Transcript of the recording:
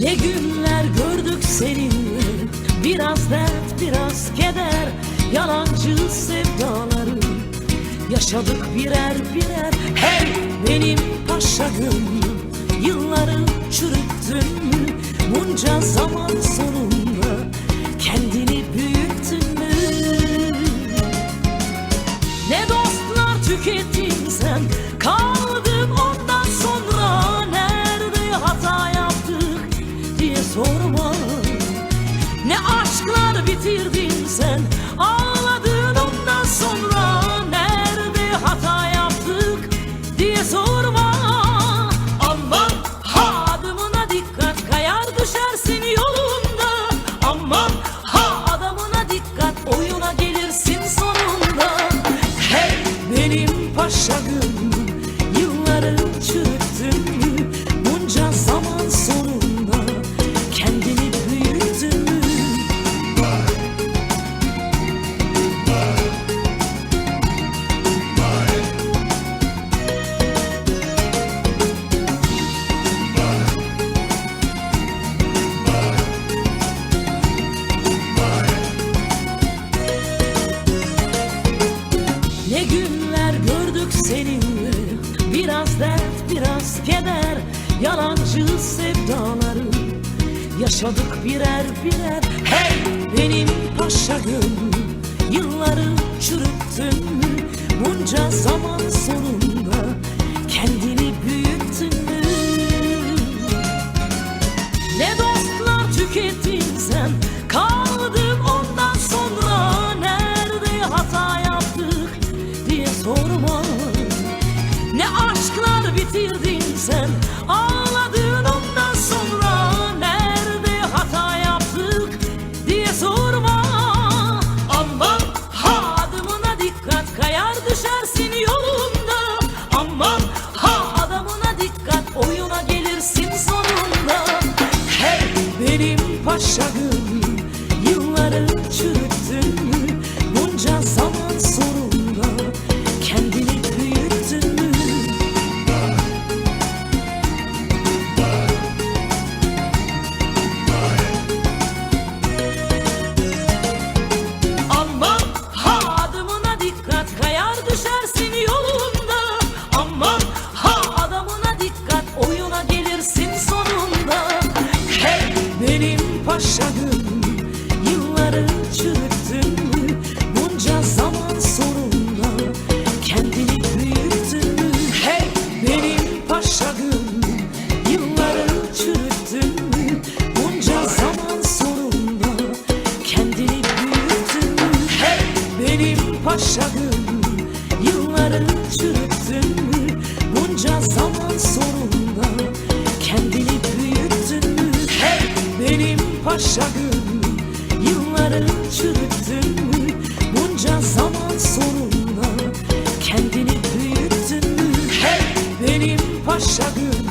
Ne günler gördük seninle, biraz dert biraz keder, yalancı sevdaları yaşadık birer birer. Hey benim paşa gönlüm, yılları çürüttün mü? Bunca zaman sonunda kendini büyüttün mü? Ne dostlar tükettin sen, kaldım ondan sonra. Nerede hata yaptık diye sorma. Ne aşklar bitirdin sen, ağladın ondan sonra. Nerede hata yaptık diye sorma. Aman ha, adımına dikkat, kayar düşersin yolunda. Aman ha, adamına dikkat, oyuna gelirsin sonunda. Hey benim paşa gönlüm, yılları çürüttün mü? Bunca zaman sonunda kendini büyüttün mü? Ne günler gördük seninle, biraz dert biraz keder, yalancı sevdaları yaşadık birer birer. Hey benim paşa gönlüm, yılları çürüttün mü? Bunca zaman sonunda kendini büyüttün mü? Ne dostlar tükettin sen, kaldım ondan sonra. Nerede hata yaptık diye sorma. Ne aşklar bitirdin sen, ağladın ondan sonra. Nerede hata yaptık diye sorma. Aman ha, adımına dikkat, kayar düşersin yolunda. Aman ha, adamına dikkat, oyuna gelirsin sonunda. Hey benim paşa gönlüm, yılları çürüttün mü? Bunca zaman sonunda kendini büyüttün mü? Aman ha, adımına dikkat, kayar düşersin yolunda. Aman ha, adamına dikkat, oyuna gelirsin sonunda. Hey benim paşa gönlüm, yılları çürüttün mü? Bunca zaman sonunda kendini büyüttün mü? Hey benim paşa gönlüm, yılları çürüttün mü? Bunca zaman sonunda kendini büyüttün mü? Hey benim paşa gönlüm, yılları çürüttün mü? Bunca zaman sonunda kendini büyüttün mü? Hey benim paşa gönlüm, yılları çürüttün mü? Bunca zaman sonunda kendini büyüttün mü? Hey benim paşa gönlüm,